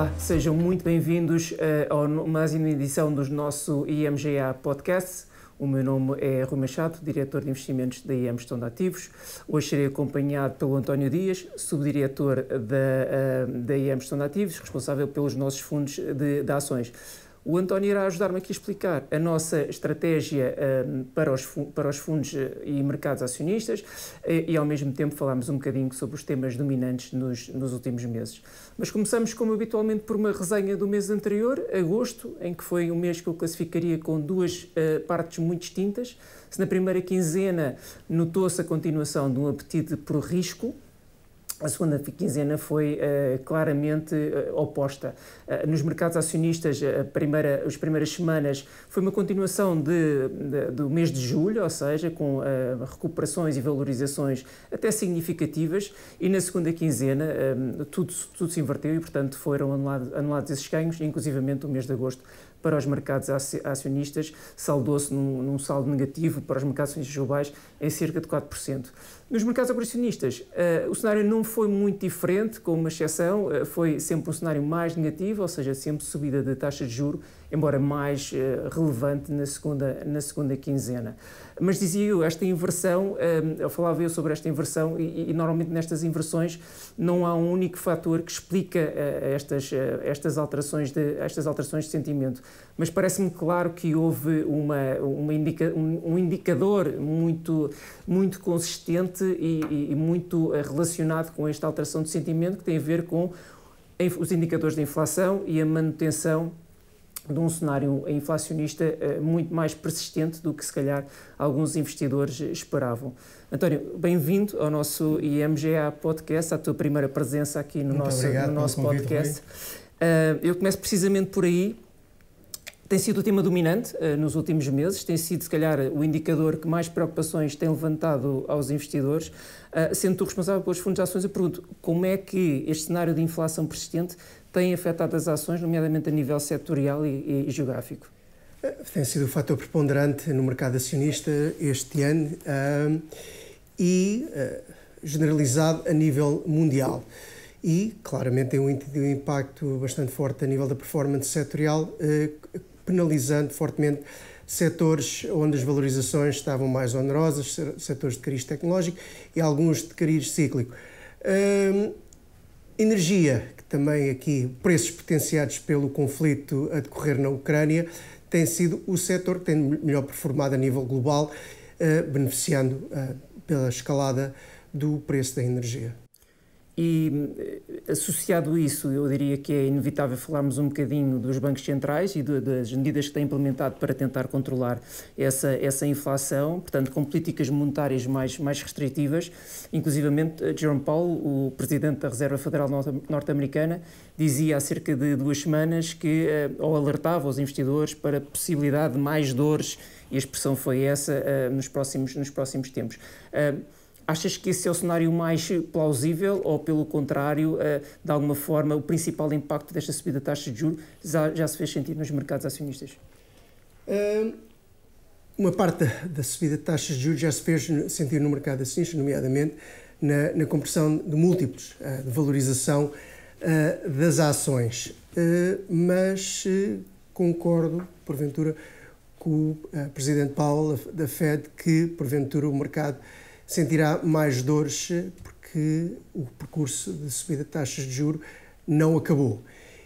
Olá, sejam muito bem-vindos a mais uma edição do nosso IMGA Podcast. O meu nome é Rui Machado, diretor de investimentos da IM Gestão de Ativos. Hoje serei acompanhado pelo António Dias, subdiretor da IM Gestão de Ativos, responsável pelos nossos fundos de ações. O António irá ajudar-me aqui a explicar a nossa estratégia para os fundos e mercados acionistas e, ao mesmo tempo, falarmos um bocadinho sobre os temas dominantes nos últimos meses. Mas começamos, como habitualmente, por uma resenha do mês anterior, agosto, em que foi um mês que eu classificaria com duas partes muito distintas. Se na primeira quinzena notou-se a continuação de um apetite por risco, a segunda quinzena foi claramente oposta. Nos mercados acionistas, as primeiras semanas foi uma continuação do mês de julho, ou seja, com recuperações e valorizações até significativas, e na segunda quinzena tudo se inverteu e, portanto, foram anulados esses ganhos, inclusivamente o mês de agosto para os mercados acionistas saldou-se num saldo negativo para os mercados acionistas globais em cerca de 4%. Nos mercados operacionistas, o cenário não foi muito diferente, com uma exceção, foi sempre um cenário mais negativo, ou seja, sempre subida de taxa de juros, embora mais relevante na segunda quinzena. Mas dizia eu, esta inversão, falava eu sobre esta inversão e normalmente nestas inversões não há um único fator que explica estas alterações de sentimento. Mas parece-me claro que houve um indicador muito consistente e muito relacionado com esta alteração de sentimento, que tem a ver com os indicadores de inflação e a manutenção de um cenário inflacionista muito mais persistente do que, se calhar, alguns investidores esperavam. António, bem-vindo ao nosso IMGA Podcast, à tua primeira presença aqui no nosso podcast. Eu começo precisamente por aí. Tem sido o tema dominante nos últimos meses, tem sido, se calhar, o indicador que mais preocupações tem levantado aos investidores. Sendo tu responsável pelos fundos de ações, eu pergunto, como é que este cenário de inflação persistente tem afetado as ações, nomeadamente a nível setorial e geográfico? Tem sido o fator preponderante no mercado acionista este ano e generalizado a nível mundial. E, claramente, tem um impacto bastante forte a nível da performance setorial, penalizando fortemente setores onde as valorizações estavam mais onerosas, setores de cariz tecnológico e alguns de cariz cíclico. Energia, que também aqui, preços potenciados pelo conflito a decorrer na Ucrânia, tem sido o setor que tem melhor performado a nível global, beneficiando pela escalada do preço da energia. E, associado a isso, eu diria que é inevitável falarmos um bocadinho dos bancos centrais e das medidas que têm implementado para tentar controlar essa inflação, portanto, com políticas monetárias mais restritivas. Inclusivamente, Jerome Powell, o presidente da Reserva Federal norte-americana, dizia há cerca de 2 semanas que, ou alertava os investidores para a possibilidade de mais dores, e a expressão foi essa, nos próximos tempos. Achas que esse é o cenário mais plausível ou, pelo contrário, de alguma forma, o principal impacto desta subida de taxa de juros já se fez sentir nos mercados acionistas? Uma parte da subida de taxas de juros já se fez sentir no mercado acionista, nomeadamente na compressão de múltiplos de valorização das ações. Mas concordo, porventura, com o Presidente Powell da Fed, que, porventura, o mercado sentirá mais dores porque o percurso de subida de taxas de juros não acabou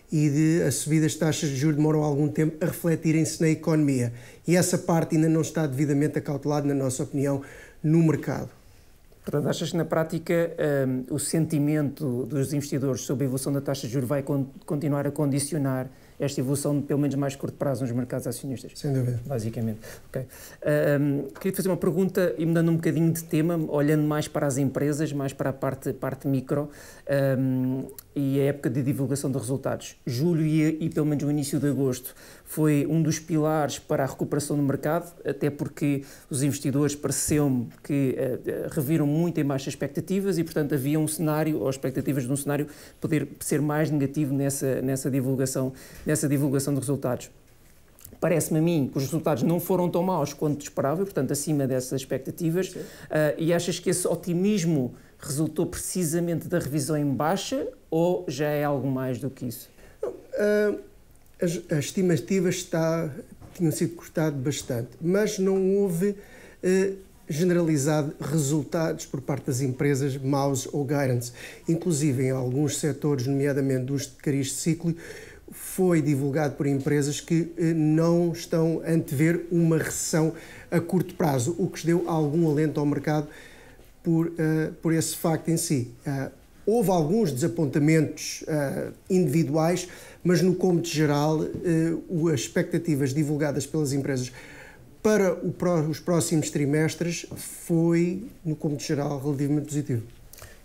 e as subidas de taxas de juros demoram algum tempo a refletirem-se na economia e essa parte ainda não está devidamente acautelada, na nossa opinião, no mercado. Portanto, achas que na prática o sentimento dos investidores sobre a evolução da taxa de juros vai continuar a condicionar esta evolução, pelo menos mais curto prazo, nos mercados acionistas? Sem dúvida. Basicamente. Okay. Queria fazer uma pergunta e mudando um bocadinho de tema, olhando mais para as empresas, mais para a parte micro e a época de divulgação de resultados. Julho e pelo menos o início de agosto foi um dos pilares para a recuperação do mercado, até porque os investidores pareceu-me que reviram muito em baixas expectativas e, portanto, havia um cenário, ou expectativas de um cenário, poder ser mais negativo nessa divulgação de resultados. Parece-me a mim que os resultados não foram tão maus quanto esperava, portanto, acima dessas expectativas, e achas que esse otimismo resultou precisamente da revisão em baixa ou já é algo mais do que isso? As estimativas tinham sido cortadas bastante, mas não houve generalizado resultados por parte das empresas maus ou guidance. Inclusive, em alguns setores, nomeadamente dos de cariz cíclico, foi divulgado por empresas que não estão a antever uma recessão a curto prazo, o que deu algum alento ao mercado por esse facto em si. Houve alguns desapontamentos individuais, mas no cômputo geral, as expectativas divulgadas pelas empresas para os próximos trimestres foi, no cômputo geral, relativamente positivo.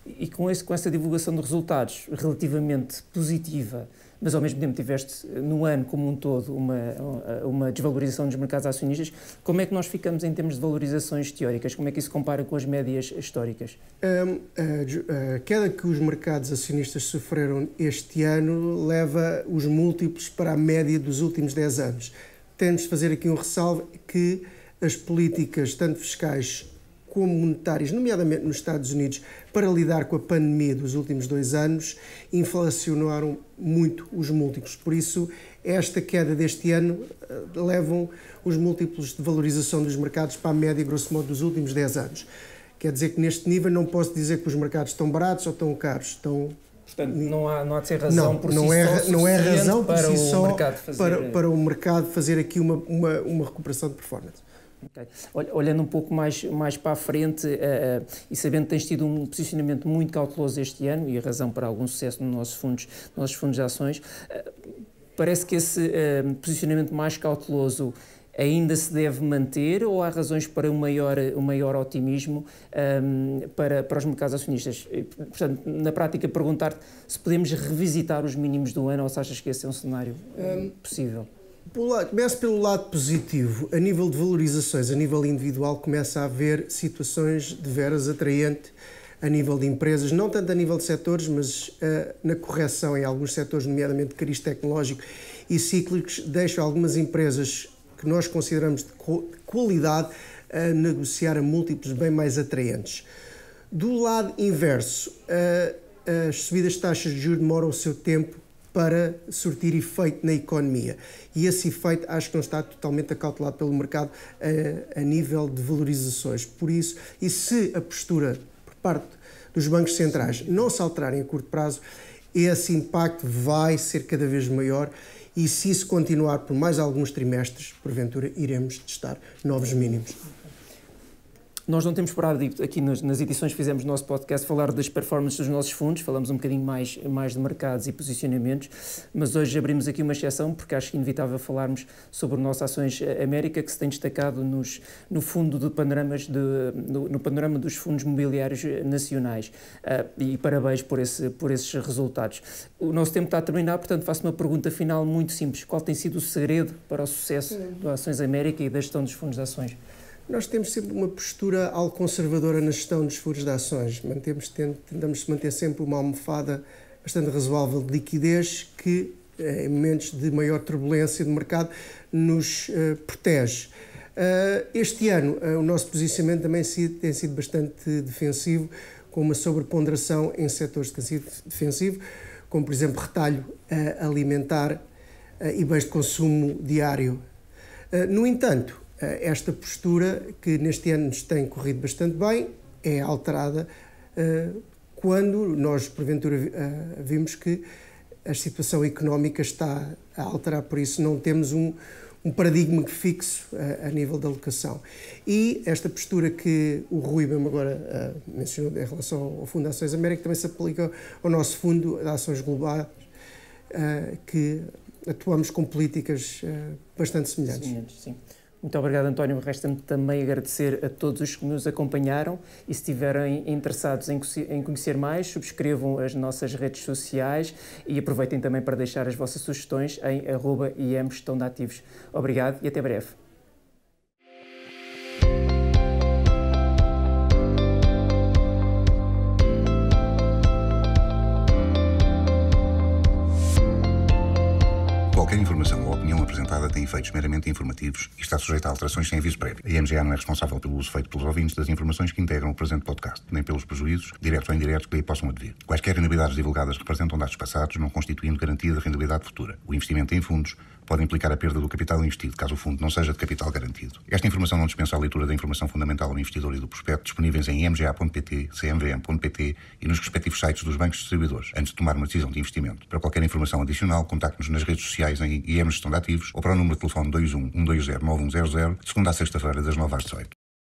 E com essa divulgação de resultados relativamente positiva, mas ao mesmo tempo tiveste no ano como um todo uma desvalorização dos mercados acionistas, como é que nós ficamos em termos de valorizações teóricas? Como é que isso compara com as médias históricas? A queda que os mercados acionistas sofreram este ano leva os múltiplos para a média dos últimos 10 anos. Temos de fazer aqui um ressalvo que as políticas, tanto fiscais como monetárias, nomeadamente nos Estados Unidos, para lidar com a pandemia dos últimos 2 anos, inflacionaram muito os múltiplos. Por isso, esta queda deste ano levam os múltiplos de valorização dos mercados para a média, grosso modo, dos últimos 10 anos. Quer dizer que neste nível não posso dizer que os mercados estão baratos ou estão caros. Estão... Portanto, não há de ser razão por si só não é razão por para si só o mercado fazer... para o mercado fazer aqui uma recuperação de performance. Okay. Olhando um pouco mais para a frente e sabendo que tens tido um posicionamento muito cauteloso este ano e a razão para algum sucesso nos nossos fundos de ações, parece que esse posicionamento mais cauteloso ainda se deve manter ou há razões para um maior otimismo para os mercados acionistas? Portanto, na prática, perguntar-te se podemos revisitar os mínimos do ano ou se achas que esse é um cenário possível? Começo pelo lado positivo. A nível de valorizações, a nível individual, começa a haver situações de veras atraentes a nível de empresas, não tanto a nível de setores, mas na correção em alguns setores, nomeadamente de cariz tecnológico e cíclicos, deixam algumas empresas que nós consideramos de qualidade a negociar a múltiplos bem mais atraentes. Do lado inverso, as subidas de taxas de juros demoram o seu tempo para surtir efeito na economia. E esse efeito acho que não está totalmente acautelado pelo mercado a nível de valorizações. Por isso, e se a postura por parte dos bancos centrais não se alterarem a curto prazo, esse impacto vai ser cada vez maior e se isso continuar por mais alguns trimestres, porventura iremos testar novos mínimos. Nós não temos parado aqui nas edições que fizemos do nosso podcast falar das performances dos nossos fundos, falamos um bocadinho mais de mercados e posicionamentos, mas hoje abrimos aqui uma exceção porque acho inevitável falarmos sobre o nosso Ações América, que se tem destacado no fundo no panorama dos fundos mobiliários nacionais, e parabéns por esses resultados. O nosso tempo está a terminar, portanto faço uma pergunta final muito simples. Qual tem sido o segredo para o sucesso do Ações América e da gestão dos fundos de ações? Nós temos sempre uma postura algo conservadora na gestão dos fundos de ações. Tentamos manter sempre uma almofada bastante razoável de liquidez que, em momentos de maior turbulência do mercado, nos protege. Este ano, o nosso posicionamento também tem sido bastante defensivo, com uma sobreponderação em setores de tecido defensivo, como, por exemplo, retalho alimentar e bens de consumo diário. No entanto, esta postura, que neste ano nos tem corrido bastante bem, é alterada quando nós, porventura, vimos que a situação económica está a alterar, por isso não temos um paradigma fixo a nível da alocação. E esta postura que o Rui mesmo agora mencionou em relação ao Fundo de Ações América também se aplica ao nosso Fundo de Ações Globais, que atuamos com políticas bastante semelhantes. Sim. Muito obrigado, António. Resta-me também agradecer a todos os que nos acompanharam e se estiverem interessados em conhecer mais, subscrevam as nossas redes sociais e aproveitem também para deixar as vossas sugestões em @IMGestãodeativos. Obrigado e até breve. Qualquer informação ou opinião apresentada tem efeitos efeitos meramente informativos e está sujeita a alterações sem aviso prévio. A IMGA não é responsável pelo uso feito pelos ouvintes das informações que integram o presente podcast, nem pelos prejuízos, diretos ou indiretos, que lhe possam advir. Quaisquer rendibilidades divulgadas representam dados passados, não constituindo garantia de rendibilidade futura. O investimento em fundos pode implicar a perda do capital investido, caso o fundo não seja de capital garantido. Esta informação não dispensa a leitura da informação fundamental ao investidor e do prospecto, disponíveis em imga.pt, cmvm.pt e nos respectivos sites dos bancos distribuidores, antes de tomar uma decisão de investimento. Para qualquer informação adicional, contacte-nos nas redes sociais em IM Gestão de Ativos ou para o número de telefone 21 120 9100, de segunda a sexta-feira, das 9 às 18.